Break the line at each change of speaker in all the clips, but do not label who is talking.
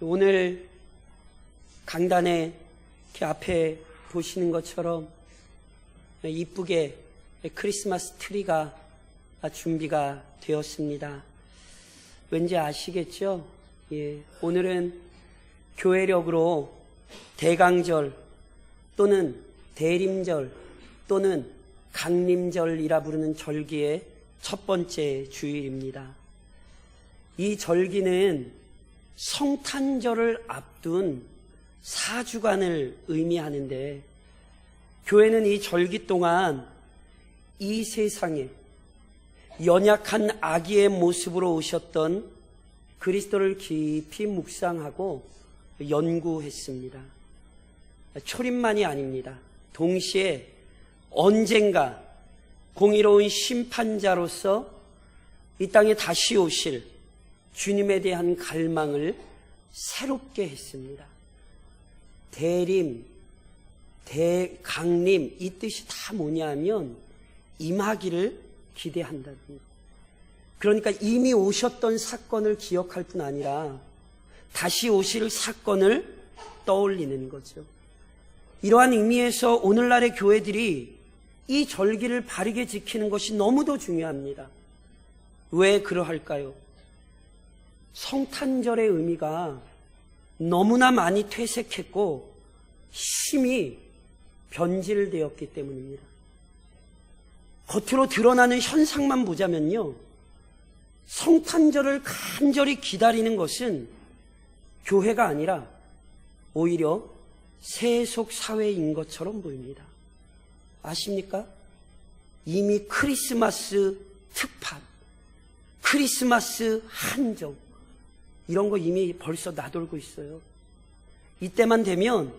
오늘 강단에 이렇게 앞에 보시는 것처럼 이쁘게 크리스마스 트리가 준비가 되었습니다. 왠지 아시겠죠? 오늘은 교회력으로 대강절 또는 대림절 또는 강림절이라 부르는 절기의 첫 번째 주일입니다. 이 절기는 성탄절을 앞둔 4주간을 의미하는데, 교회는 이 절기 동안 이 세상에 연약한 아기의 모습으로 오셨던 그리스도를 깊이 묵상하고 연구했습니다. 초림만이 아닙니다. 동시에 언젠가 공의로운 심판자로서 이 땅에 다시 오실 주님에 대한 갈망을 새롭게 했습니다. 대림, 대강림, 이 뜻이 다 뭐냐면 임하기를 기대한다는 거예요. 그러니까 이미 오셨던 사건을 기억할 뿐 아니라 다시 오실 사건을 떠올리는 거죠. 이러한 의미에서 오늘날의 교회들이 이 절기를 바르게 지키는 것이 너무도 중요합니다. 왜 그러할까요? 성탄절의 의미가 너무나 많이 퇴색했고 심히 변질되었기 때문입니다. 겉으로 드러나는 현상만 보자면요, 성탄절을 간절히 기다리는 것은 교회가 아니라 오히려 세속 사회인 것처럼 보입니다. 아십니까? 이미 크리스마스 특판, 크리스마스 한정, 이런 거 이미 벌써 나돌고 있어요. 이때만 되면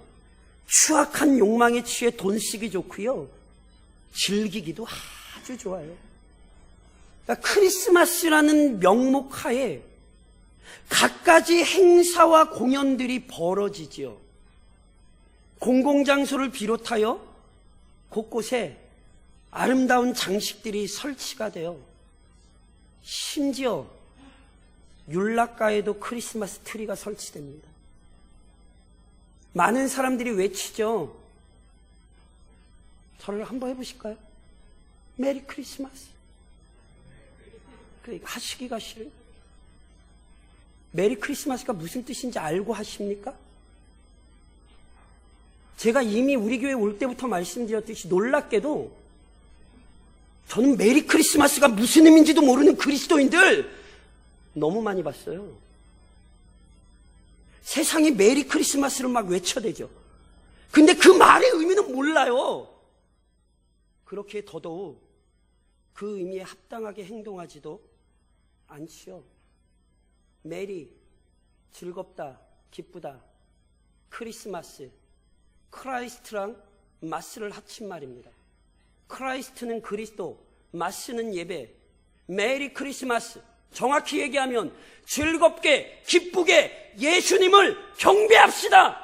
추악한 욕망에 취해 돈 쓰기 좋고요, 즐기기도 아주 좋아요. 그러니까 크리스마스라는 명목하에 갖가지 행사와 공연들이 벌어지지요. 공공장소를 비롯하여 곳곳에 아름다운 장식들이 설치가 돼요. 심지어 율락가에도 크리스마스 트리가 설치됩니다. 많은 사람들이 외치죠. 저를 한번 해보실까요? 메리 크리스마스. 하시기가 싫어요. 메리 크리스마스가 무슨 뜻인지 알고 하십니까? 제가 이미 우리 교회 올 때부터 말씀드렸듯이 놀랍게도 저는 메리 크리스마스가 무슨 의미인지도 모르는 그리스도인들 너무 많이 봤어요. 세상이 메리 크리스마스를 막 외쳐대죠. 근데 그 말의 의미는 몰라요. 그렇게 더더욱 그 의미에 합당하게 행동하지도 않지요. 메리, 즐겁다, 기쁘다. 크리스마스, 크라이스트랑 마스를 합친 말입니다. 크라이스트는 그리스도, 마스는 예배. 메리 크리스마스, 정확히 얘기하면 즐겁게 기쁘게 예수님을 경배합시다.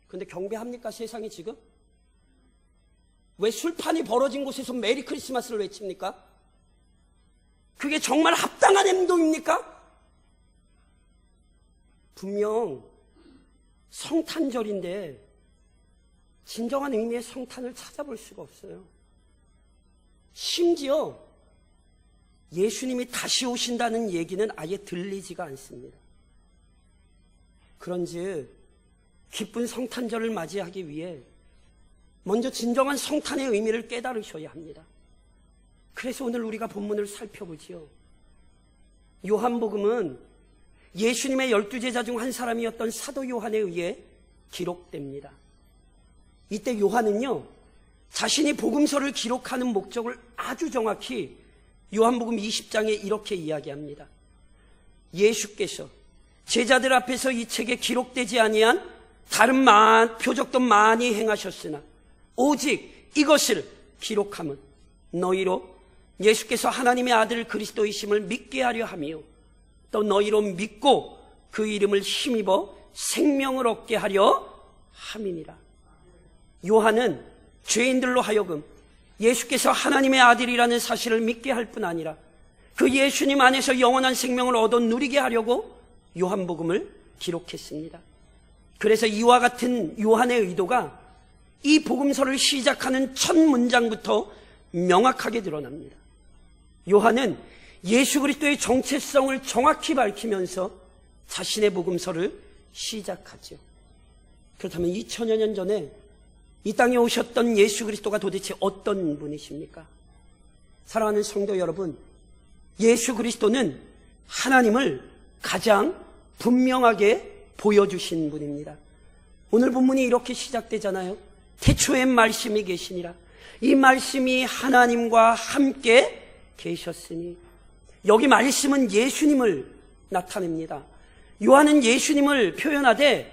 근데 경배합니까, 세상이 지금? 왜 술판이 벌어진 곳에서 메리 크리스마스를 외칩니까? 그게 정말 합당한 행동입니까? 분명 성탄절인데 진정한 의미의 성탄을 찾아볼 수가 없어요. 심지어 예수님이 다시 오신다는 얘기는 아예 들리지가 않습니다. 그런즉 기쁜 성탄절을 맞이하기 위해 먼저 진정한 성탄의 의미를 깨달으셔야 합니다. 그래서 오늘 우리가 본문을 살펴보지요. 요한복음은 예수님의 12제자 중 한 사람이었던 사도 요한에 의해 기록됩니다. 이때 요한은요, 자신이 복음서를 기록하는 목적을 아주 정확히 요한복음 20장에 이렇게 이야기합니다. 예수께서 제자들 앞에서 이 책에 기록되지 아니한 다른 표적도 많이 행하셨으나 오직 이것을 기록함은 너희로 예수께서 하나님의 아들 그리스도이심을 믿게 하려 하며 또 너희로 믿고 그 이름을 힘입어 생명을 얻게 하려 함이니라. 요한은 죄인들로 하여금 예수께서 하나님의 아들이라는 사실을 믿게 할 뿐 아니라 그 예수님 안에서 영원한 생명을 얻어 누리게 하려고 요한복음을 기록했습니다. 그래서 이와 같은 요한의 의도가 이 복음서를 시작하는 첫 문장부터 명확하게 드러납니다. 요한은 예수 그리스도의 정체성을 정확히 밝히면서 자신의 복음서를 시작하죠. 그렇다면 2000여 년 전에 이 땅에 오셨던 예수 그리스도가 도대체 어떤 분이십니까? 사랑하는 성도 여러분, 예수 그리스도는 하나님을 가장 분명하게 보여주신 분입니다. 오늘 본문이 이렇게 시작되잖아요. 태초에 말씀이 계시니라. 이 말씀이 하나님과 함께 계셨으니. 여기 말씀은 예수님을 나타냅니다. 요한은 예수님을 표현하되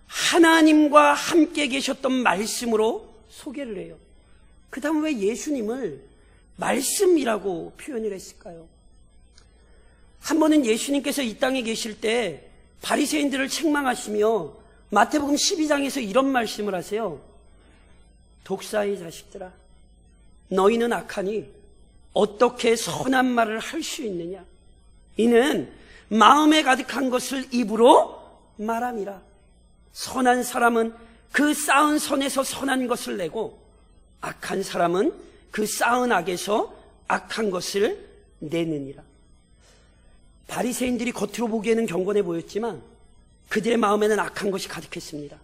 하나님과 함께 계셨던 말씀으로 소개를 해요. 그 다음 왜 예수님을 말씀이라고 표현을 했을까요? 한 번은 예수님께서 이 땅에 계실 때 바리새인들을 책망하시며 마태복음 12장에서 이런 말씀을 하세요. 독사의 자식들아, 너희는 악하니 어떻게 선한 말을 할 수 있느냐? 이는 마음에 가득한 것을 입으로 말함이라. 선한 사람은 그 쌓은 선에서 선한 것을 내고 악한 사람은 그 쌓은 악에서 악한 것을 내느니라. 바리새인들이 겉으로 보기에는 경건해 보였지만 그들의 마음에는 악한 것이 가득했습니다.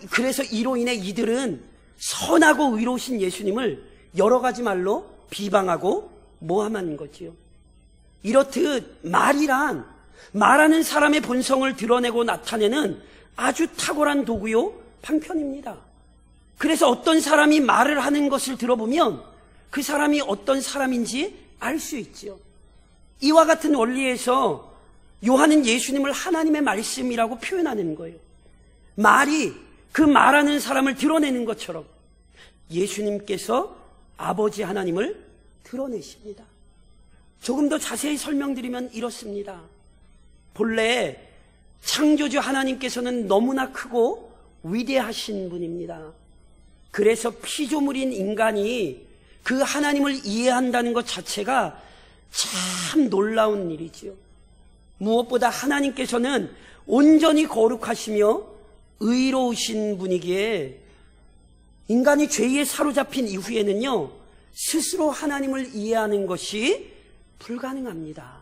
그래서 이로 인해 이들은 선하고 의로우신 예수님을 여러 가지 말로 비방하고 모함한 거지요. 이렇듯 말이란 말하는 사람의 본성을 드러내고 나타내는 아주 탁월한 도구요 방편입니다. 그래서 어떤 사람이 말을 하는 것을 들어보면 그 사람이 어떤 사람인지 알 수 있지요. 이와 같은 원리에서 요한은 예수님을 하나님의 말씀이라고 표현하는 거예요. 말이 그 말하는 사람을 드러내는 것처럼 예수님께서 아버지 하나님을 드러내십니다. 조금 더 자세히 설명드리면 이렇습니다. 본래 창조주 하나님께서는 너무나 크고 위대하신 분입니다. 그래서 피조물인 인간이 그 하나님을 이해한다는 것 자체가 참 놀라운 일이지요. 무엇보다 하나님께서는 온전히 거룩하시며 의로우신 분이기에 인간이 죄에 사로잡힌 이후에는요, 스스로 하나님을 이해하는 것이 불가능합니다.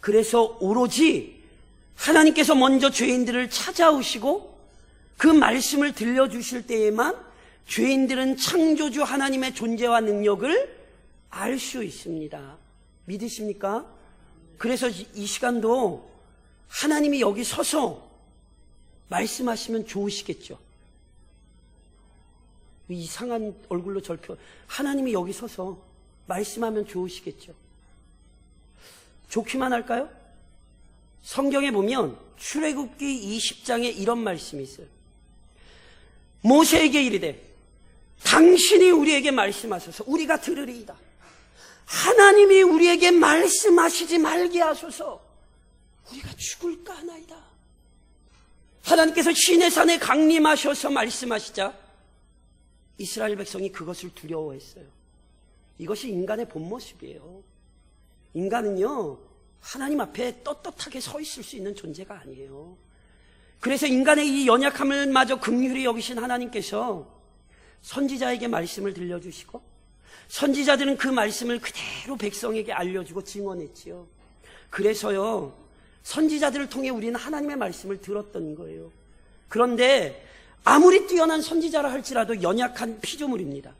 그래서 오로지 하나님께서 먼저 죄인들을 찾아오시고 그 말씀을 들려주실 때에만 죄인들은 창조주 하나님의 존재와 능력을 알 수 있습니다. 믿으십니까? 그래서 이 시간도 하나님이 여기 서서 말씀하시면 좋으시겠죠. 이상한 얼굴로 하나님이 여기 서서 말씀하면 좋으시겠죠. 좋기만 할까요? 성경에 보면 출애굽기 20장에 이런 말씀이 있어요. 모세에게 이르되 당신이 우리에게 말씀하소서 우리가 들으리이다. 하나님이 우리에게 말씀하시지 말게 하소서 우리가 죽을까 하나이다. 하나님께서 시내산에 강림하셔서 말씀하시자 이스라엘 백성이 그것을 두려워했어요. 이것이 인간의 본 모습이에요. 인간은요, 하나님 앞에 떳떳하게 서 있을 수 있는 존재가 아니에요. 그래서 인간의 이 연약함을 마저 긍휼히 여기신 하나님께서 선지자에게 말씀을 들려주시고 선지자들은 그 말씀을 그대로 백성에게 알려주고 증언했지요. 그래서요, 선지자들을 통해 우리는 하나님의 말씀을 들었던 거예요. 그런데 아무리 뛰어난 선지자라 할지라도 연약한 피조물입니다.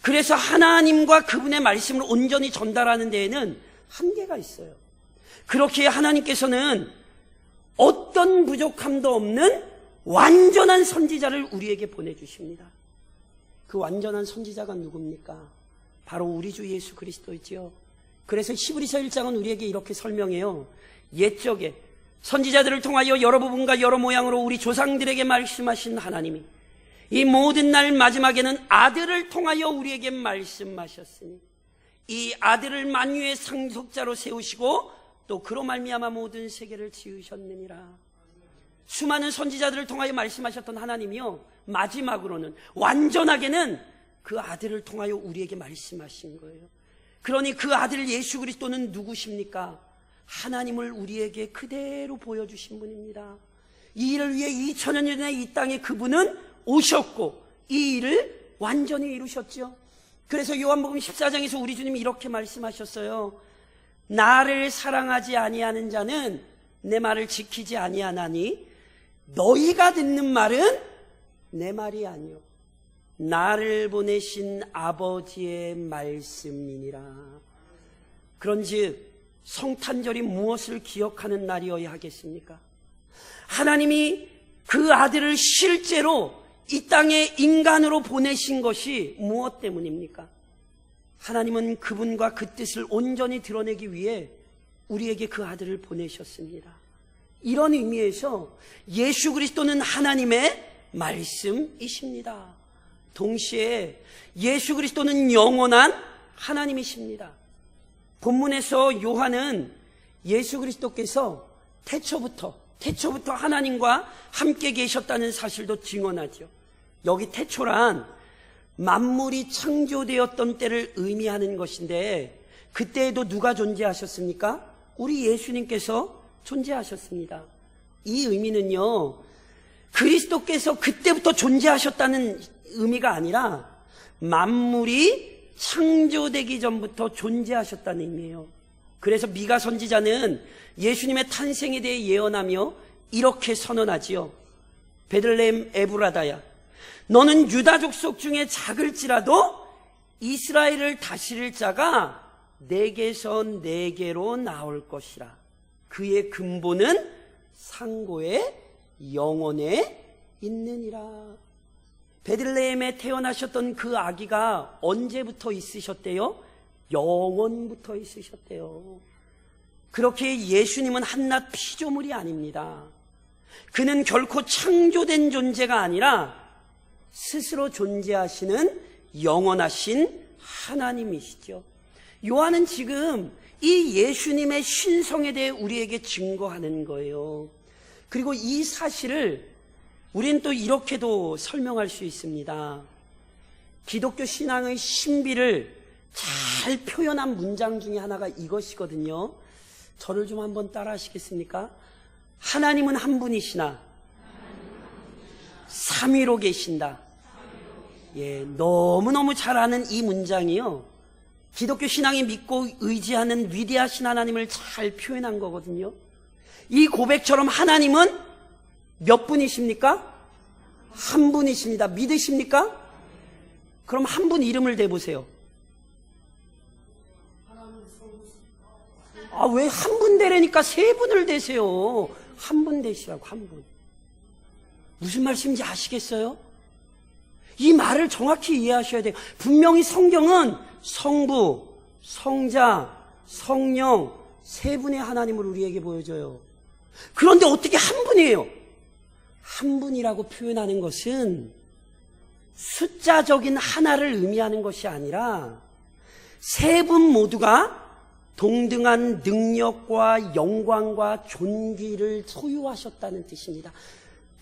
그래서 하나님과 그분의 말씀을 온전히 전달하는 데에는 한계가 있어요. 그렇게 하나님께서는 어떤 부족함도 없는 완전한 선지자를 우리에게 보내주십니다. 그 완전한 선지자가 누굽니까? 바로 우리 주 예수 그리스도이지요. 그래서 히브리서 1장은 우리에게 이렇게 설명해요. 옛적에 선지자들을 통하여 여러 부분과 여러 모양으로 우리 조상들에게 말씀하신 하나님이 이 모든 날 마지막에는 아들을 통하여 우리에게 말씀하셨으니 이 아들을 만유의 상속자로 세우시고 또 그로 말미암아 모든 세계를 지으셨느니라. 수많은 선지자들을 통하여 말씀하셨던 하나님이요, 마지막으로는 완전하게는 그 아들을 통하여 우리에게 말씀하신 거예요. 그러니 그 아들 예수 그리스도는 누구십니까? 하나님을 우리에게 그대로 보여주신 분입니다. 이 일을 위해 2000년 전에 이 땅에 그분은 오셨고 이 일을 완전히 이루셨죠. 그래서 요한복음 14장에서 우리 주님이 이렇게 말씀하셨어요. 나를 사랑하지 아니하는 자는 내 말을 지키지 아니하나니 너희가 듣는 말은 내 말이 아니요 나를 보내신 아버지의 말씀이니라. 그런즉 성탄절이 무엇을 기억하는 날이어야 하겠습니까? 하나님이 그 아들을 실제로 이 땅에 인간으로 보내신 것이 무엇 때문입니까? 하나님은 그분과 그 뜻을 온전히 드러내기 위해 우리에게 그 아들을 보내셨습니다. 이런 의미에서 예수 그리스도는 하나님의 말씀이십니다. 동시에 예수 그리스도는 영원한 하나님이십니다. 본문에서 요한은 예수 그리스도께서 태초부터 하나님과 함께 계셨다는 사실도 증언하죠. 여기 태초란 만물이 창조되었던 때를 의미하는 것인데 그때에도 누가 존재하셨습니까? 우리 예수님께서 존재하셨습니다. 이 의미는요, 그리스도께서 그때부터 존재하셨다는 의미가 아니라 만물이 창조되기 전부터 존재하셨다는 의미예요. 그래서 미가 선지자는 예수님의 탄생에 대해 예언하며 이렇게 선언하지요. 베들레헴 에브라다야, 너는 유다 족속 중에 작을지라도 이스라엘을 다스릴 자가 내게서 내게로 나올 것이라. 그의 근본은 상고의 영원에 있느니라. 베들레헴에 태어나셨던 그 아기가 언제부터 있으셨대요? 영원부터 있으셨대요. 그렇게 예수님은 한낱 피조물이 아닙니다. 그는 결코 창조된 존재가 아니라 스스로 존재하시는 영원하신 하나님이시죠. 요한은 지금 이 예수님의 신성에 대해 우리에게 증거하는 거예요. 그리고 이 사실을 우리는 또 이렇게도 설명할 수 있습니다. 기독교 신앙의 신비를 잘 표현한 문장 중에 하나가 이것이거든요. 저를 좀 한번 따라 하시겠습니까? 하나님은 한 분이시나 삼위로 계신다. 예, 너무너무 잘 아는 이 문장이요, 기독교 신앙이 믿고 의지하는 위대하신 하나님을 잘 표현한 거거든요. 이 고백처럼 하나님은 몇 분이십니까? 한 분이십니다. 믿으십니까? 그럼 한 분 이름을 대보세요. 아, 왜 한 분 대라니까 세 분을 대세요. 한 분 대시라고, 한 분. 무슨 말씀인지 아시겠어요? 이 말을 정확히 이해하셔야 돼요. 분명히 성경은 성부, 성자, 성령 세 분의 하나님을 우리에게 보여줘요. 그런데 어떻게 한 분이에요? 한 분이라고 표현하는 것은 숫자적인 하나를 의미하는 것이 아니라 세 분 모두가 동등한 능력과 영광과 존귀를 소유하셨다는 뜻입니다.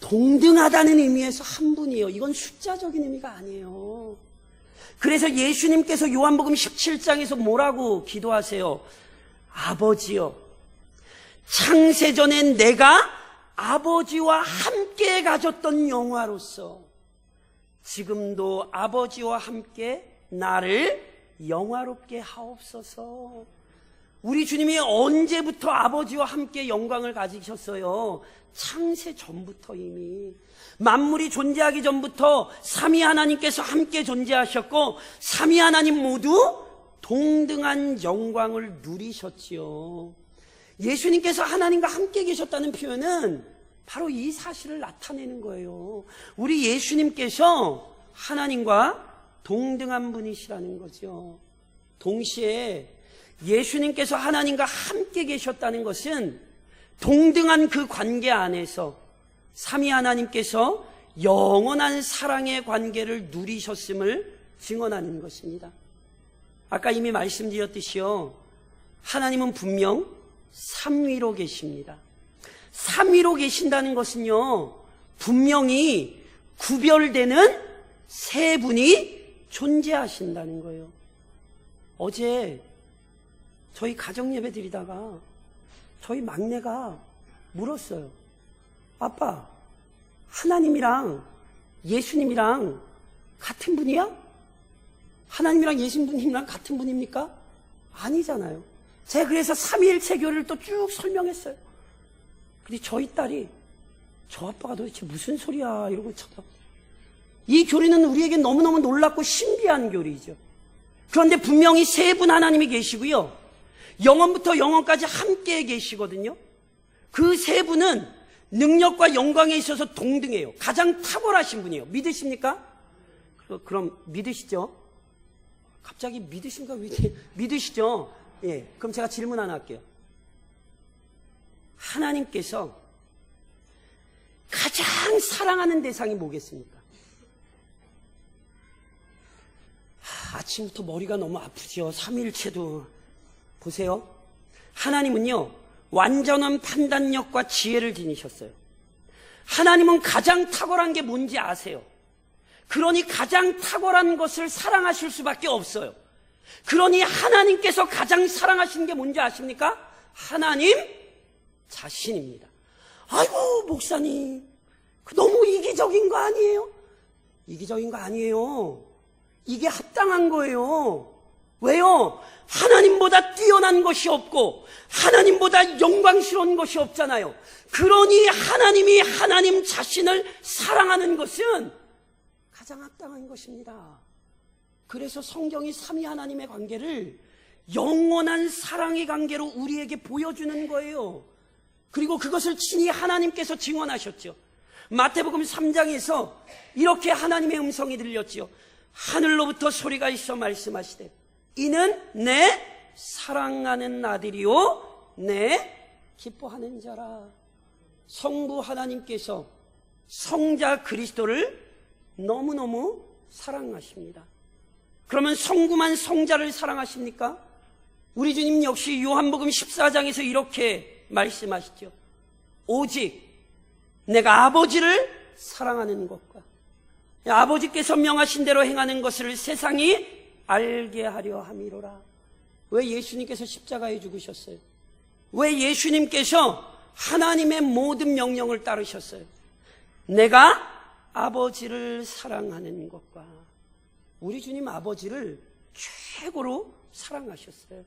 동등하다는 의미에서 한 분이에요. 이건 숫자적인 의미가 아니에요. 그래서 예수님께서 요한복음 17장에서 뭐라고 기도하세요? 아버지여, 창세전에 내가 아버지와 함께 가졌던 영화로서 지금도 아버지와 함께 나를 영화롭게 하옵소서. 우리 주님이 언제부터 아버지와 함께 영광을 가지셨어요? 창세 전부터 이미. 만물이 존재하기 전부터 삼위 하나님께서 함께 존재하셨고 삼위 하나님 모두 동등한 영광을 누리셨지요. 예수님께서 하나님과 함께 계셨다는 표현은 바로 이 사실을 나타내는 거예요. 우리 예수님께서 하나님과 동등한 분이시라는 거죠. 동시에 예수님께서 하나님과 함께 계셨다는 것은 동등한 그 관계 안에서 삼위 하나님께서 영원한 사랑의 관계를 누리셨음을 증언하는 것입니다. 아까 이미 말씀드렸듯이요, 하나님은 분명 삼위로 계십니다. 삼위로 계신다는 것은요, 분명히 구별되는 세 분이 존재하신다는 거예요. 어제 저희 가정예배 드리다가 저희 막내가 물었어요. 아빠, 하나님이랑 예수님이랑 같은 분이야? 하나님이랑 예수님이랑 같은 분입니까? 아니잖아요. 제가 그래서 삼위일체 교리를 또 쭉 설명했어요. 근데 저희 딸이 저 아빠가 도대체 무슨 소리야 이러고 쳐다봐요. 이 교리는 우리에게 너무너무 놀랍고 신비한 교리죠. 그런데 분명히 세 분 하나님이 계시고요, 영원부터 영원까지 함께 계시거든요. 그 세 분은 능력과 영광에 있어서 동등해요. 가장 탁월하신 분이에요. 믿으십니까? 그럼 믿으시죠? 갑자기 믿으십니까? 믿으시죠? 예, 그럼 제가 질문 하나 할게요. 하나님께서 가장 사랑하는 대상이 뭐겠습니까? 아침부터 머리가 너무 아프죠. 삼위일체도. 보세요. 하나님은요, 완전한 판단력과 지혜를 지니셨어요. 하나님은 가장 탁월한 게 뭔지 아세요. 그러니 가장 탁월한 것을 사랑하실 수밖에 없어요. 그러니 하나님께서 가장 사랑하시는 게 뭔지 아십니까? 하나님 자신입니다. 아이고 목사님, 너무 이기적인 거 아니에요? 이기적인 거 아니에요. 이게 합당한 거예요. 왜요? 하나님보다 뛰어난 것이 없고 하나님보다 영광스러운 것이 없잖아요. 그러니 하나님이 하나님 자신을 사랑하는 것은 가장 합당한 것입니다. 그래서 성경이 삼위 하나님의 관계를 영원한 사랑의 관계로 우리에게 보여주는 거예요. 그리고 그것을 친히 하나님께서 증언하셨죠. 마태복음 3장에서 이렇게 하나님의 음성이 들렸지요. 하늘로부터 소리가 있어 말씀하시되 이는 내 사랑하는 아들이요 내 기뻐하는 자라. 성부 하나님께서 성자 그리스도를 너무너무 사랑하십니다. 그러면 성부만 성자를 사랑하십니까? 우리 주님 역시 요한복음 14장에서 이렇게 말씀하시죠. 오직 내가 아버지를 사랑하는 것과 아버지께서 명하신 대로 행하는 것을 세상이 알게 하려 함이로라. 왜 예수님께서 십자가에 죽으셨어요? 왜 예수님께서 하나님의 모든 명령을 따르셨어요? 내가 아버지를 사랑하는 것과. 우리 주님 아버지를 최고로 사랑하셨어요.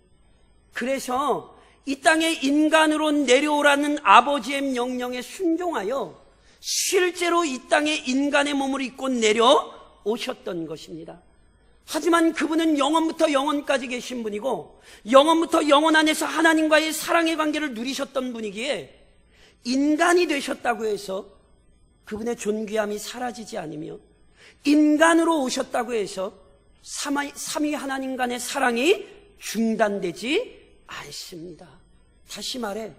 그래서 이 땅에 인간으로 내려오라는 아버지의 명령에 순종하여 실제로 이 땅에 인간의 몸을 입고 내려오셨던 것입니다. 하지만 그분은 영원부터 영원까지 계신 분이고 영원부터 영원 안에서 하나님과의 사랑의 관계를 누리셨던 분이기에 인간이 되셨다고 해서 그분의 존귀함이 사라지지 않으며 인간으로 오셨다고 해서 삼위 하나님 간의 사랑이 중단되지 않습니다. 다시 말해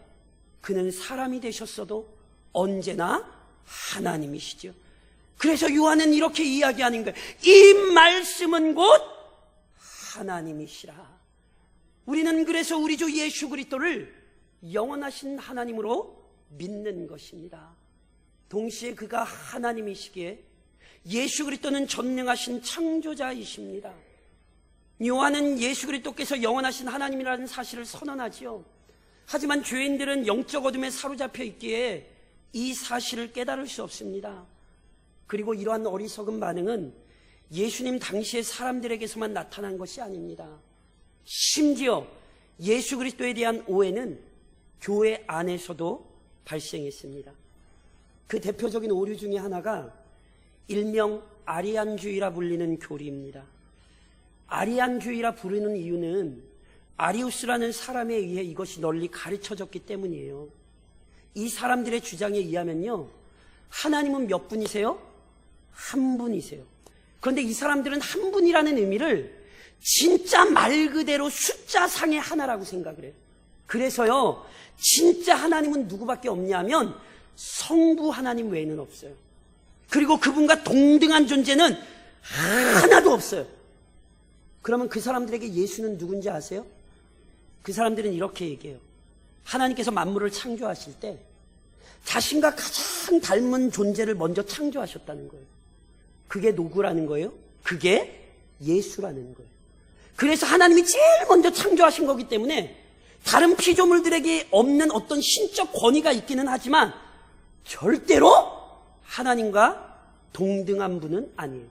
그는 사람이 되셨어도 언제나 하나님이시죠. 그래서 요한은 이렇게 이야기하는 거예요. 이 말씀은 곧 하나님이시라. 우리는 그래서 우리 주 예수 그리스도를 영원하신 하나님으로 믿는 것입니다. 동시에 그가 하나님이시기에 예수 그리스도는 전능하신 창조자이십니다. 요한은 예수 그리스도께서 영원하신 하나님이라는 사실을 선언하지요. 하지만 죄인들은 영적 어둠에 사로잡혀 있기에 이 사실을 깨달을 수 없습니다. 그리고 이러한 어리석은 반응은 예수님 당시의 사람들에게서만 나타난 것이 아닙니다. 심지어 예수 그리스도에 대한 오해는 교회 안에서도 발생했습니다. 그 대표적인 오류 중에 하나가 일명 아리안주의라 불리는 교리입니다. 아리안주의라 부르는 이유는 아리우스라는 사람에 의해 이것이 널리 가르쳐졌기 때문이에요. 이 사람들의 주장에 의하면요, 하나님은 몇 분이세요? 한 분이세요. 그런데 이 사람들은 한 분이라는 의미를 진짜 말 그대로 숫자상의 하나라고 생각을 해요. 그래서요, 진짜 하나님은 누구밖에 없냐면 성부 하나님 외에는 없어요. 그리고 그분과 동등한 존재는 하나도 없어요. 그러면 그 사람들에게 예수는 누군지 아세요? 그 사람들은 이렇게 얘기해요. 하나님께서 만물을 창조하실 때 자신과 가장 닮은 존재를 먼저 창조하셨다는 거예요. 그게 누구라는 거예요? 그게 예수라는 거예요. 그래서 하나님이 제일 먼저 창조하신 거기 때문에 다른 피조물들에게 없는 어떤 신적 권위가 있기는 하지만 절대로 하나님과 동등한 분은 아니에요.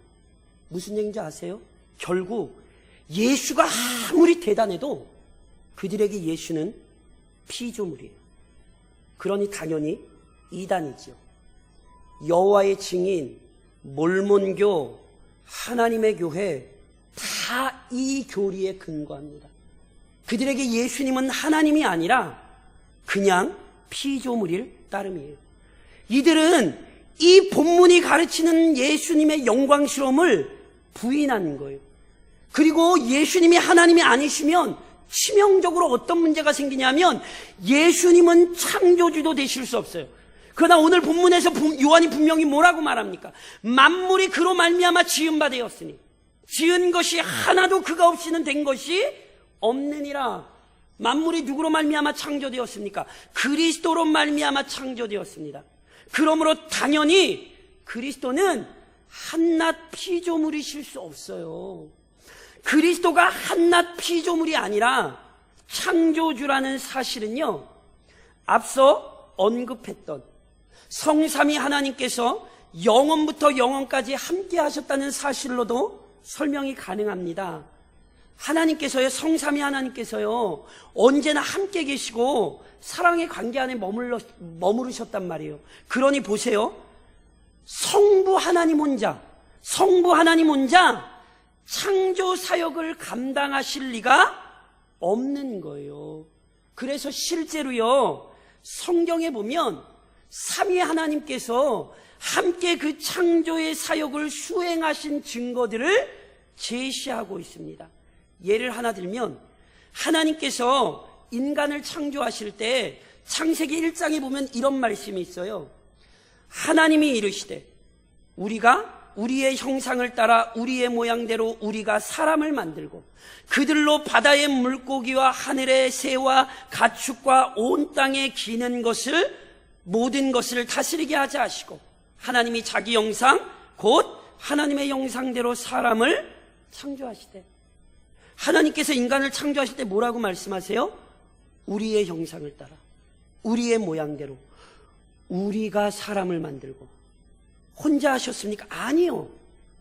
무슨 얘기인지 아세요? 결국 예수가 아무리 대단해도 그들에게 예수는 피조물이에요. 그러니 당연히 이단이죠. 여호와의 증인, 몰몬교, 하나님의 교회 다 이 교리에 근거합니다. 그들에게 예수님은 하나님이 아니라 그냥 피조물일 따름이에요. 이들은 이 본문이 가르치는 예수님의 영광스러움을 부인하는 거예요. 그리고 예수님이 하나님이 아니시면 치명적으로 어떤 문제가 생기냐면 예수님은 창조주도 되실 수 없어요. 그러나 오늘 본문에서 요한이 분명히 뭐라고 말합니까? 만물이 그로 말미암아 지은 바 되었으니 지은 것이 하나도 그가 없이는 된 것이 없느니라. 만물이 누구로 말미암아 창조되었습니까? 그리스도로 말미암아 창조되었습니다. 그러므로 당연히 그리스도는 한낱 피조물이실 수 없어요. 그리스도가 한낱 피조물이 아니라 창조주라는 사실은요, 앞서 언급했던 성삼위 하나님께서 영원부터 영원까지 함께 하셨다는 사실로도 설명이 가능합니다. 하나님께서요, 성삼위 하나님께서요, 언제나 함께 계시고 사랑의 관계 안에 머무르셨단 말이에요. 그러니 보세요. 성부 하나님 혼자 창조 사역을 감당하실 리가 없는 거예요. 그래서 실제로요, 성경에 보면 삼위 하나님께서 함께 그 창조의 사역을 수행하신 증거들을 제시하고 있습니다. 예를 하나 들면 하나님께서 인간을 창조하실 때 창세기 1장에 보면 이런 말씀이 있어요. 하나님이 이르시되 우리가 우리의 형상을 따라 우리의 모양대로 우리가 사람을 만들고 그들로 바다의 물고기와 하늘의 새와 가축과 온 땅에 기는 것을 모든 것을 다스리게 하자 하시고 하나님이 자기 형상 곧 하나님의 형상대로 사람을 창조하시되 하나님께서 인간을 창조하실 때 뭐라고 말씀하세요? 우리의 형상을 따라 우리의 모양대로 우리가 사람을 만들고 혼자 하셨습니까? 아니요.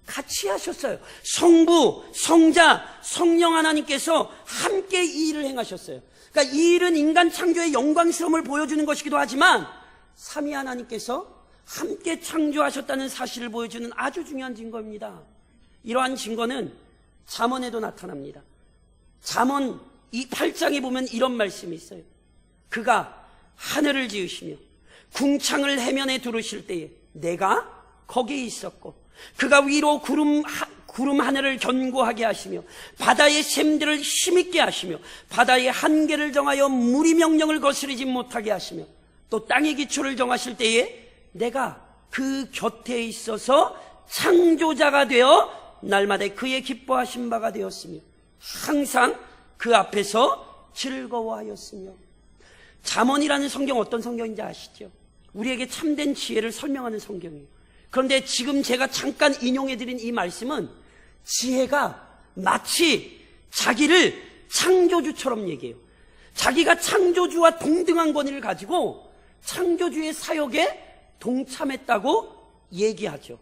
같이 하셨어요. 성부, 성자, 성령 하나님께서 함께 이 일을 행하셨어요. 그러니까 이 일은 인간 창조의 영광스러움을 보여주는 것이기도 하지만 삼위 하나님께서 함께 창조하셨다는 사실을 보여주는 아주 중요한 증거입니다. 이러한 증거는 잠언에도 나타납니다. 잠언 이 8장에 보면 이런 말씀이 있어요. 그가 하늘을 지으시며 궁창을 해면에 두르실 때에 내가 거기에 있었고 그가 위로 구름 하늘을 견고하게 하시며 바다의 샘들을 힘있게 하시며 바다의 한계를 정하여 물이 명령을 거스르지 못하게 하시며 또 땅의 기초를 정하실 때에 내가 그 곁에 있어서 창조자가 되어 날마다 그의 기뻐하신 바가 되었으며 항상 그 앞에서 즐거워하였으며. 잠언이라는 성경 어떤 성경인지 아시죠? 우리에게 참된 지혜를 설명하는 성경이에요. 그런데 지금 제가 잠깐 인용해드린 이 말씀은 지혜가 마치 자기를 창조주처럼 얘기해요. 자기가 창조주와 동등한 권위를 가지고 창조주의 사역에 동참했다고 얘기하죠.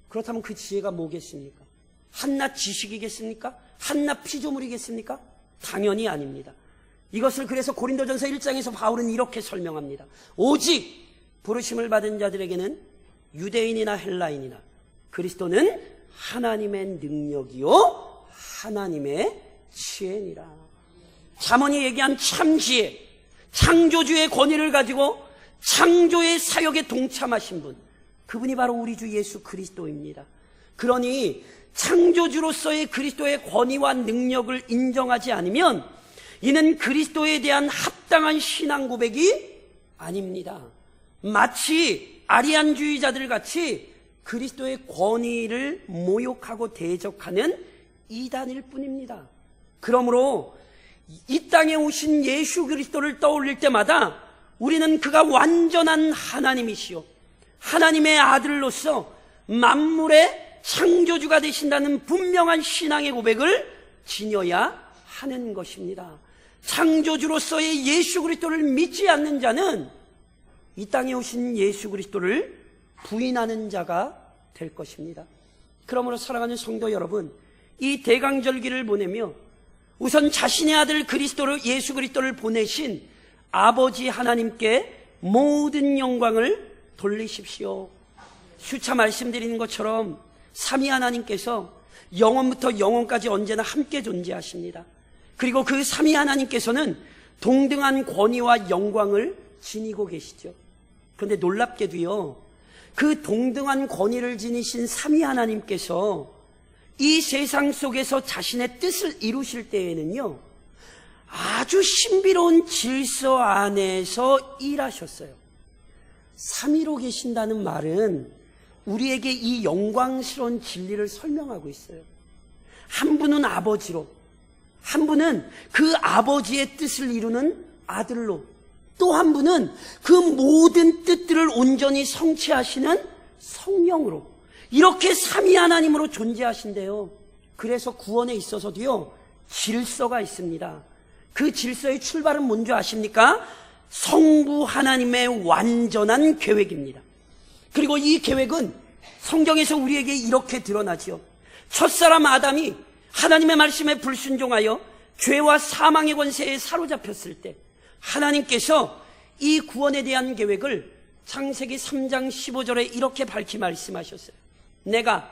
그렇다면 그 지혜가 뭐겠습니까? 한낱 지식이겠습니까? 한낱 피조물이겠습니까? 당연히 아닙니다. 이것을 그래서 고린도전서 1장에서 바울은 이렇게 설명합니다. 오직 부르심을 받은 자들에게는 유대인이나 헬라인이나 그리스도는 하나님의 능력이요 하나님의 지혜니라. 잠언이 얘기한 참지혜, 창조주의 권위를 가지고 창조의 사역에 동참하신 분, 그분이 바로 우리 주 예수 그리스도입니다. 그러니 창조주로서의 그리스도의 권위와 능력을 인정하지 않으면 이는 그리스도에 대한 합당한 신앙 고백이 아닙니다. 마치 아리안주의자들 같이 그리스도의 권위를 모욕하고 대적하는 이단일 뿐입니다. 그러므로 이 땅에 오신 예수 그리스도를 떠올릴 때마다 우리는 그가 완전한 하나님이시오 하나님의 아들로서 만물의 창조주가 되신다는 분명한 신앙의 고백을 지녀야 하는 것입니다. 창조주로서의 예수 그리스도를 믿지 않는 자는 이 땅에 오신 예수 그리스도를 부인하는 자가 될 것입니다. 그러므로 사랑하는 성도 여러분, 이 대강절기를 보내며 우선 자신의 아들 그리스도를, 예수 그리스도를 보내신 아버지 하나님께 모든 영광을 돌리십시오. 수차 말씀드리는 것처럼 삼위 하나님께서 영원부터 영원까지 언제나 함께 존재하십니다. 그리고 그 삼위 하나님께서는 동등한 권위와 영광을 지니고 계시죠. 그런데 놀랍게도요, 그 동등한 권위를 지니신 삼위 하나님께서 이 세상 속에서 자신의 뜻을 이루실 때에는요, 아주 신비로운 질서 안에서 일하셨어요. 삼위로 계신다는 말은 우리에게 이 영광스러운 진리를 설명하고 있어요. 한 분은 아버지로, 한 분은 그 아버지의 뜻을 이루는 아들로, 또 한 분은 그 모든 뜻들을 온전히 성취하시는 성령으로, 이렇게 삼위 하나님으로 존재하신대요. 그래서 구원에 있어서도요, 질서가 있습니다. 그 질서의 출발은 뭔지 아십니까? 성부 하나님의 완전한 계획입니다. 그리고 이 계획은 성경에서 우리에게 이렇게 드러나지요. 첫사람 아담이 하나님의 말씀에 불순종하여 죄와 사망의 권세에 사로잡혔을 때 하나님께서 이 구원에 대한 계획을 창세기 3장 15절에 이렇게 밝히 말씀하셨어요. 내가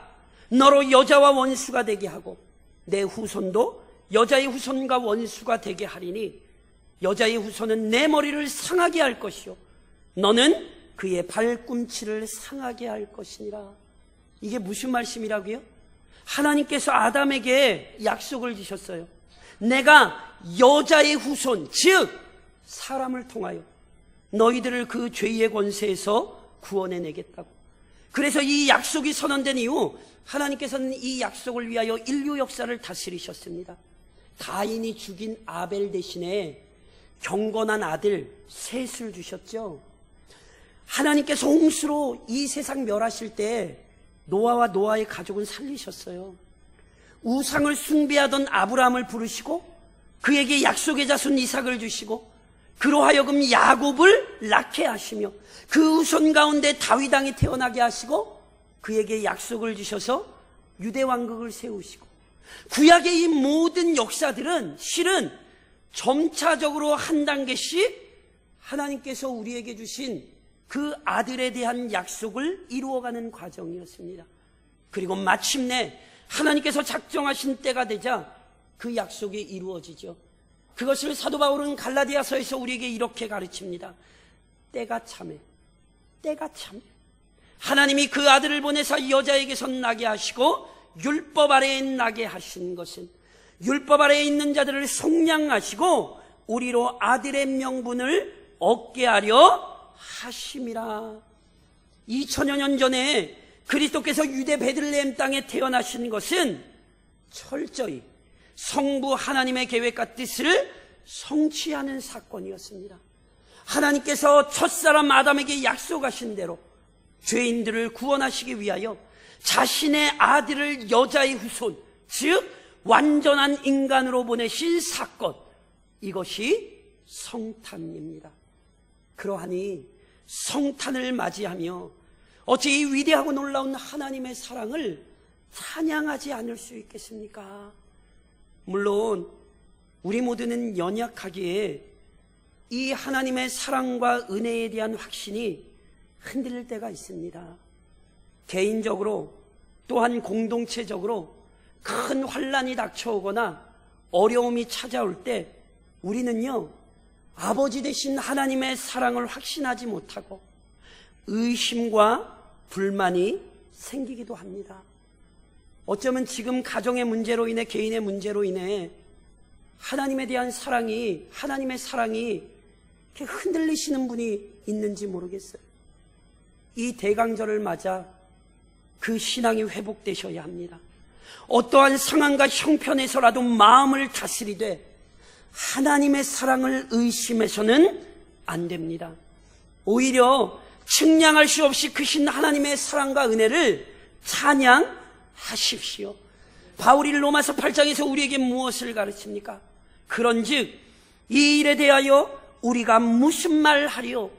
너로 여자와 원수가 되게 하고 내 후손도 여자의 후손과 원수가 되게 하리니 여자의 후손은 내 머리를 상하게 할 것이요 너는 그의 발꿈치를 상하게 할 것이니라. 이게 무슨 말씀이라고요? 하나님께서 아담에게 약속을 주셨어요. 내가 여자의 후손, 즉 사람을 통하여 너희들을 그 죄의 권세에서 구원해내겠다고. 그래서 이 약속이 선언된 이후 하나님께서는 이 약속을 위하여 인류 역사를 다스리셨습니다. 가인이 죽인 아벨 대신에 경건한 아들 셋을 주셨죠. 하나님께서 홍수로 이 세상 멸하실 때 노아와 노아의 가족은 살리셨어요. 우상을 숭배하던 아브라함을 부르시고 그에게 약속의 자손 이삭을 주시고 그로 하여금 야곱을 낳게 하시며 그 후손 가운데 다윗 왕이 태어나게 하시고 그에게 약속을 주셔서 유대 왕국을 세우시고, 구약의 이 모든 역사들은 실은 점차적으로 한 단계씩 하나님께서 우리에게 주신 그 아들에 대한 약속을 이루어가는 과정이었습니다. 그리고 마침내 하나님께서 작정하신 때가 되자 그 약속이 이루어지죠. 그것을 사도 바울은 갈라디아서에서 우리에게 이렇게 가르칩니다. 때가 참에, 때가 참에 하나님이 그 아들을 보내사 여자에게서 나게 하시고 율법 아래에 나게 하신 것은 율법 아래에 있는 자들을 속량하시고 우리로 아들의 명분을 얻게 하려 하심이라. 2000여 년 전에 그리스도께서 유대 베들레헴 땅에 태어나신 것은 철저히 성부 하나님의 계획과 뜻을 성취하는 사건이었습니다. 하나님께서 첫사람 아담에게 약속하신 대로 죄인들을 구원하시기 위하여 자신의 아들을 여자의 후손, 즉 완전한 인간으로 보내신 사건, 이것이 성탄입니다. 그러하니 성탄을 맞이하며 어찌 이 위대하고 놀라운 하나님의 사랑을 찬양하지 않을 수 있겠습니까? 물론 우리 모두는 연약하기에 이 하나님의 사랑과 은혜에 대한 확신이 흔들릴 때가 있습니다. 개인적으로 또한 공동체적으로 큰 환난이 닥쳐오거나 어려움이 찾아올 때 우리는요, 아버지 되신 하나님의 사랑을 확신하지 못하고 의심과 불만이 생기기도 합니다. 어쩌면 지금 가정의 문제로 인해, 개인의 문제로 인해 하나님에 대한 사랑이, 하나님의 사랑이 이렇게 흔들리시는 분이 있는지 모르겠어요. 이 대강절을 맞아 그 신앙이 회복되셔야 합니다. 어떠한 상황과 형편에서라도 마음을 다스리되 하나님의 사랑을 의심해서는 안 됩니다. 오히려 측량할 수 없이 크신 하나님의 사랑과 은혜를 찬양하십시오. 바울이 로마서 8장에서 우리에게 무엇을 가르칩니까? 그런즉 이 일에 대하여 우리가 무슨 말 하리요?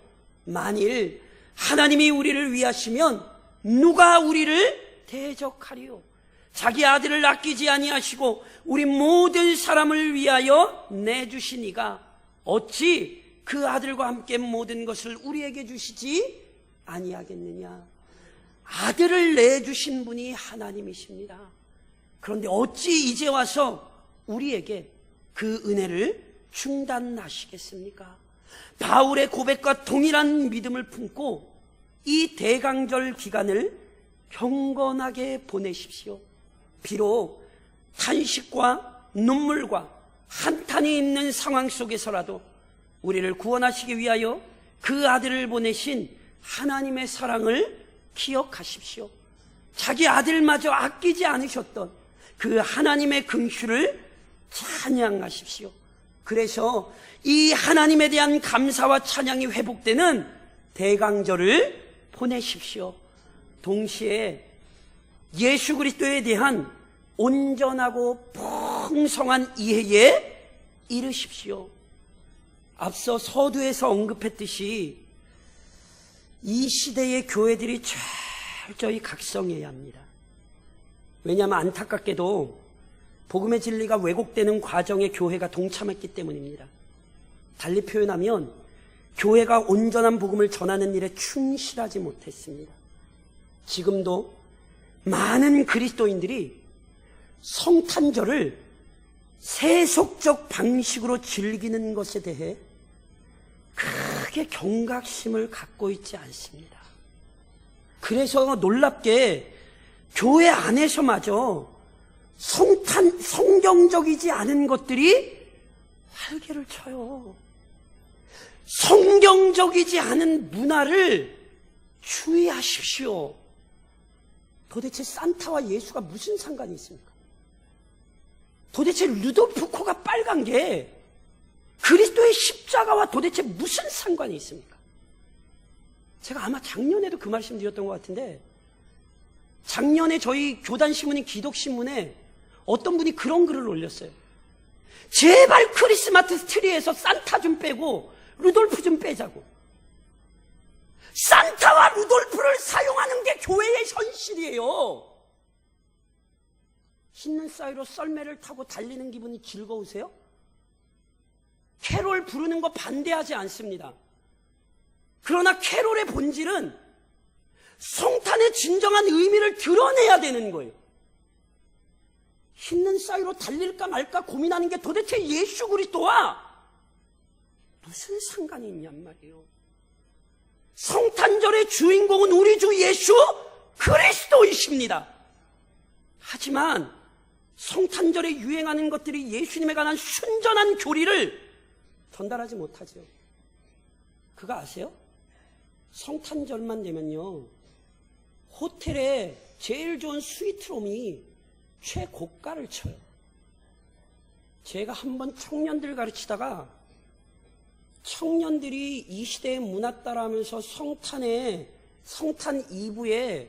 만일 하나님이 우리를 위하시면 누가 우리를 대적하리요? 자기 아들을 아끼지 아니하시고 우리 모든 사람을 위하여 내주신 이가 어찌 그 아들과 함께 모든 것을 우리에게 주시지 아니하겠느냐? 아들을 내주신 분이 하나님이십니다. 그런데 어찌 이제 와서 우리에게 그 은혜를 중단하시겠습니까? 바울의 고백과 동일한 믿음을 품고 이 대강절 기간을 경건하게 보내십시오. 비록 탄식과 눈물과 한탄이 있는 상황 속에서라도 우리를 구원하시기 위하여 그 아들을 보내신 하나님의 사랑을 기억하십시오. 자기 아들마저 아끼지 않으셨던 그 하나님의 긍휼을 찬양하십시오. 그래서 이 하나님에 대한 감사와 찬양이 회복되는 대강절을 보내십시오. 동시에 예수 그리스도에 대한 온전하고 풍성한 이해에 이르십시오. 앞서 서두에서 언급했듯이 이 시대의 교회들이 철저히 각성해야 합니다. 왜냐하면 안타깝게도 복음의 진리가 왜곡되는 과정에 교회가 동참했기 때문입니다. 달리 표현하면 교회가 온전한 복음을 전하는 일에 충실하지 못했습니다. 지금도 많은 그리스도인들이 성탄절을 세속적 방식으로 즐기는 것에 대해 크게 경각심을 갖고 있지 않습니다. 그래서 놀랍게 교회 안에서마저 성경적이지 않은 것들이 활개를 쳐요. 성경적이지 않은 문화를 주의하십시오. 도대체 산타와 예수가 무슨 상관이 있습니까? 도대체 루돌프 코가 빨간 게 그리스도의 십자가와 도대체 무슨 상관이 있습니까? 제가 아마 작년에도 그 말씀 드렸던 것 같은데, 작년에 저희 교단신문인 기독신문에 어떤 분이 그런 글을 올렸어요. 제발 크리스마스 트리에서 산타 좀 빼고 루돌프 좀 빼자고. 산타와 루돌프를 사용하는 게 교회의 현실이에요. 흰눈 사이로 썰매를 타고 달리는 기분이 즐거우세요? 캐롤 부르는 거 반대하지 않습니다. 그러나 캐롤의 본질은 성탄의 진정한 의미를 드러내야 되는 거예요. 흰눈 사이로 달릴까 말까 고민하는 게 도대체 예수 그리스도와 무슨 상관이 있냔 말이에요. 성탄절의 주인공은 우리 주 예수 그리스도이십니다. 하지만 성탄절에 유행하는 것들이 예수님에 관한 순전한 교리를 전달하지 못하죠. 그거 아세요? 성탄절만 되면요, 호텔에 제일 좋은 스위트룸이 최고가를 쳐요. 제가 한번 청년들 가르치다가 청년들이 이 시대의 문화 따라하면서 성탄 2부에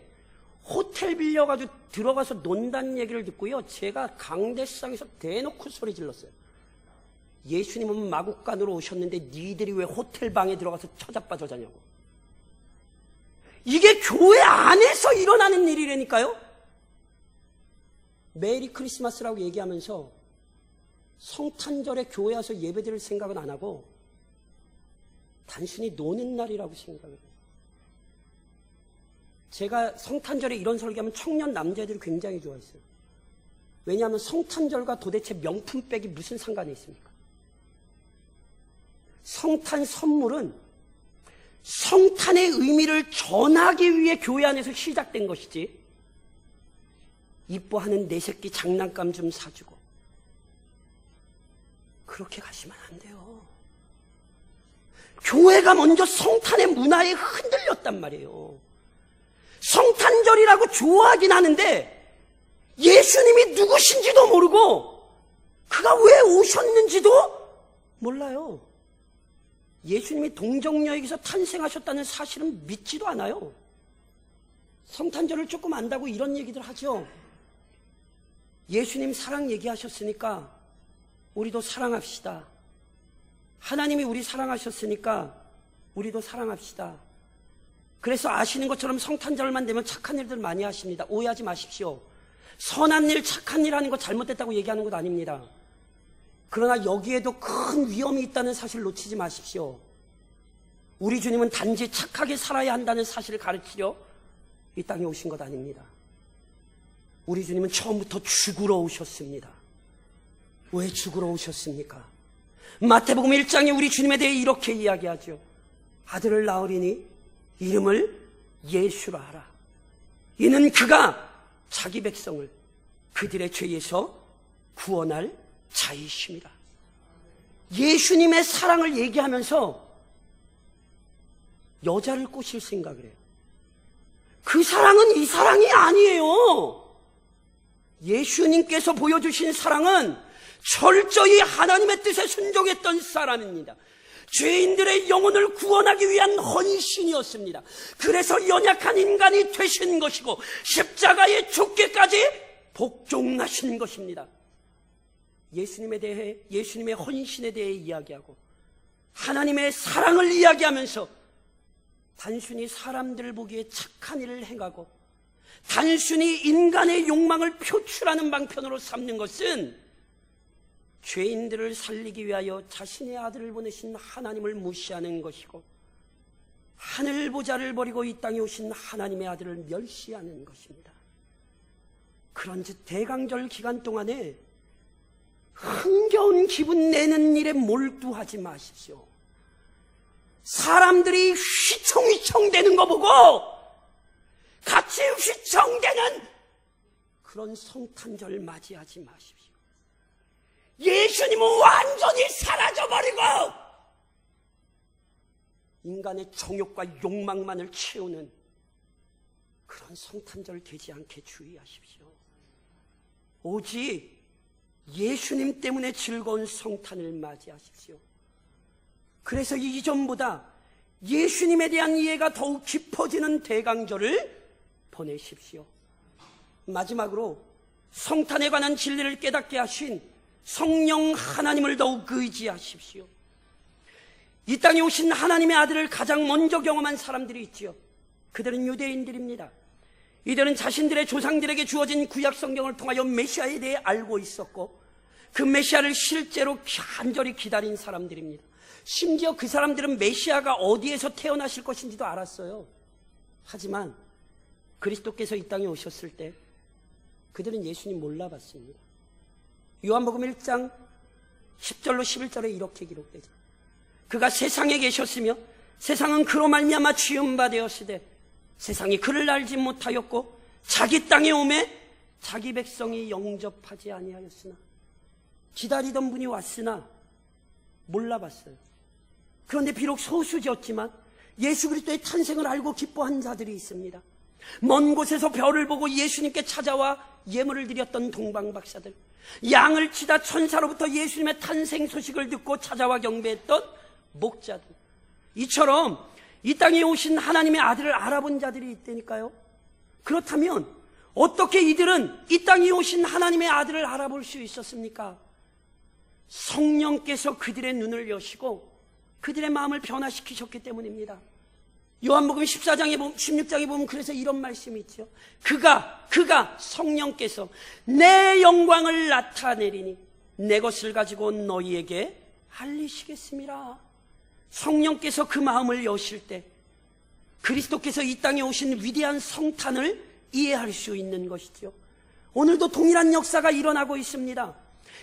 호텔 빌려가지고 들어가서 논다는 얘기를 듣고요, 제가 강대상에서 대놓고 소리 질렀어요. 예수님은 마국간으로 오셨는데 니들이 왜 호텔 방에 들어가서 처자빠져자냐고. 이게 교회 안에서 일어나는 일이라니까요. 메리 크리스마스라고 얘기하면서 성탄절에 교회 와서 예배드릴 생각은 안 하고 단순히 노는 날이라고 생각을 해요. 제가 성탄절에 이런 설교하면 청년 남자애들이 굉장히 좋아했어요. 왜냐하면 성탄절과 도대체 명품백이 무슨 상관이 있습니까? 성탄 선물은 성탄의 의미를 전하기 위해 교회 안에서 시작된 것이지, 이뻐하는 내 새끼 장난감 좀 사주고 그렇게 가시면 안 돼요. 교회가 먼저 성탄의 문화에 흔들렸단 말이에요. 성탄절이라고 좋아하긴 하는데 예수님이 누구신지도 모르고 그가 왜 오셨는지도 몰라요. 예수님이 동정여에게서 탄생하셨다는 사실은 믿지도 않아요. 성탄절을 조금 안다고 이런 얘기들 하죠. 예수님 사랑 얘기하셨으니까 우리도 사랑합시다. 하나님이 우리 사랑하셨으니까 우리도 사랑합시다. 그래서 아시는 것처럼 성탄절만 되면 착한 일들 많이 하십니다. 오해하지 마십시오. 선한 일, 착한 일 하는 거 잘못됐다고 얘기하는 것 아닙니다. 그러나 여기에도 큰 위험이 있다는 사실을 놓치지 마십시오. 우리 주님은 단지 착하게 살아야 한다는 사실을 가르치려 이 땅에 오신 것 아닙니다. 우리 주님은 처음부터 죽으러 오셨습니다. 왜 죽으러 오셨습니까? 마태복음 1장에 우리 주님에 대해 이렇게 이야기하죠. 아들을 낳으리니 이름을 예수라 하라. 이는 그가 자기 백성을 그들의 죄에서 구원할 자이심이라. 예수님의 사랑을 얘기하면서 여자를 꼬실 생각을 해요. 그 사랑은 이 사랑이 아니에요. 예수님께서 보여주신 사랑은 철저히 하나님의 뜻에 순종했던 사람입니다. 죄인들의 영혼을 구원하기 위한 헌신이었습니다. 그래서 연약한 인간이 되신 것이고 십자가에 죽기까지 복종하신 것입니다. 예수님에 대해, 예수님의 헌신에 대해 이야기하고 하나님의 사랑을 이야기하면서 단순히 사람들 보기에 착한 일을 행하고 단순히 인간의 욕망을 표출하는 방편으로 삼는 것은 죄인들을 살리기 위하여 자신의 아들을 보내신 하나님을 무시하는 것이고 하늘 보좌를 버리고 이 땅에 오신 하나님의 아들을 멸시하는 것입니다. 그런즉 대강절 기간 동안에 흥겨운 기분 내는 일에 몰두하지 마십시오. 사람들이 휘청휘청 대는 거 보고 같이 휘청대는 그런 성탄절 맞이하지 마십시오. 예수님은 완전히 사라져버리고 인간의 정욕과 욕망만을 채우는 그런 성탄절 되지 않게 주의하십시오. 오직 예수님 때문에 즐거운 성탄을 맞이하십시오. 그래서 이전보다 예수님에 대한 이해가 더욱 깊어지는 대강절을 보내십시오. 마지막으로 성탄에 관한 진리를 깨닫게 하신 성령 하나님을 더욱 의지하십시오. 이 땅에 오신 하나님의 아들을 가장 먼저 경험한 사람들이 있지요. 그들은 유대인들입니다. 이들은 자신들의 조상들에게 주어진 구약 성경을 통하여 메시아에 대해 알고 있었고 그 메시아를 실제로 간절히 기다린 사람들입니다. 심지어 그 사람들은 메시아가 어디에서 태어나실 것인지도 알았어요. 하지만 그리스도께서 이 땅에 오셨을 때 그들은 예수님 몰라봤습니다. 요한복음 1장 10절로 11절에 이렇게 기록되죠. 그가 세상에 계셨으며 세상은 그로 말미암아 지은 바 되었으되 세상이 그를 알지 못하였고 자기 땅에 오매 자기 백성이 영접하지 아니하였으나 기다리던 분이 왔으나 몰라봤어요. 그런데 비록 소수지었지만 예수 그리스도의 탄생을 알고 기뻐한 자들이 있습니다. 먼 곳에서 별을 보고 예수님께 찾아와 예물을 드렸던 동방박사들, 양을 치다 천사로부터 예수님의 탄생 소식을 듣고 찾아와 경배했던 목자들, 이처럼 이 땅에 오신 하나님의 아들을 알아본 자들이 있다니까요. 그렇다면 어떻게 이들은 이 땅에 오신 하나님의 아들을 알아볼 수 있었습니까? 성령께서 그들의 눈을 여시고 그들의 마음을 변화시키셨기 때문입니다. 요한복음 14장에 16장에 보면 그래서 이런 말씀이 있죠. 그가 성령께서 내 영광을 나타내리니 내 것을 가지고 너희에게 알리시겠습니다. 성령께서 그 마음을 여실 때 그리스도께서 이 땅에 오신 위대한 성탄을 이해할 수 있는 것이죠. 오늘도 동일한 역사가 일어나고 있습니다.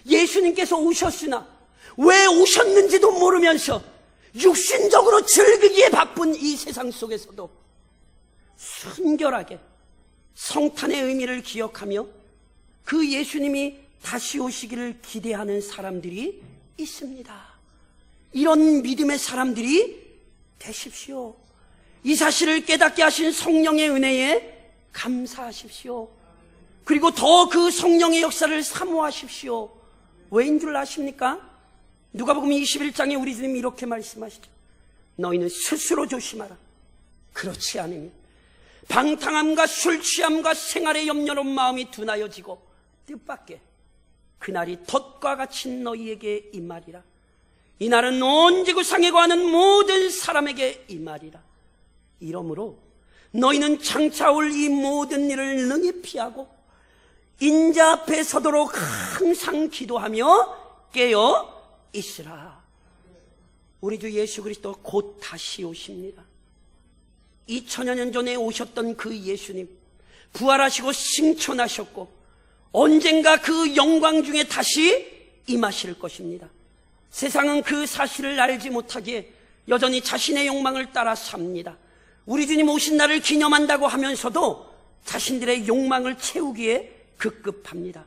예수님께서 오셨으나 왜 오셨는지도 모르면서 육신적으로 즐기기에 바쁜 이 세상 속에서도 순결하게 성탄의 의미를 기억하며 그 예수님이 다시 오시기를 기대하는 사람들이 있습니다. 이런 믿음의 사람들이 되십시오. 이 사실을 깨닫게 하신 성령의 은혜에 감사하십시오. 그리고 더 그 성령의 역사를 사모하십시오. 왜인 줄 아십니까? 누가복음 21장에 우리 주님이 이렇게 말씀하시죠. 너희는 스스로 조심하라. 그렇지 않으면 방탕함과 술 취함과 생활의 염려로 마음이 둔하여지고 뜻밖의 그날이 덫과 같이 너희에게 임하리라. 이날은 온 지구상에 거하는 모든 사람에게 임하리라. 이러므로 너희는 장차 올 이 모든 일을 능히 피하고 인자 앞에 서도록 항상 기도하며 깨어 있으라. 우리 주 예수 그리스도 곧 다시 오십니다. 2000여 년 전에 오셨던 그 예수님, 부활하시고 승천하셨고 언젠가 그 영광 중에 다시 임하실 것입니다. 세상은 그 사실을 알지 못하기에 여전히 자신의 욕망을 따라 삽니다. 우리 주님 오신 날을 기념한다고 하면서도 자신들의 욕망을 채우기에 급급합니다.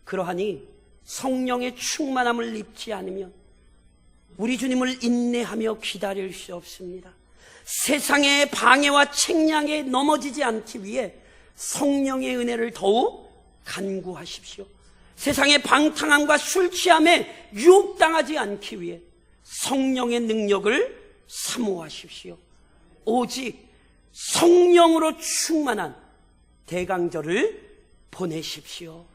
그러하니 성령의 충만함을 입지 않으면 우리 주님을 인내하며 기다릴 수 없습니다. 세상의 방해와 책량에 넘어지지 않기 위해 성령의 은혜를 더욱 간구하십시오. 세상의 방탕함과 술 취함에 유혹당하지 않기 위해 성령의 능력을 사모하십시오. 오직 성령으로 충만한 대강절을 보내십시오.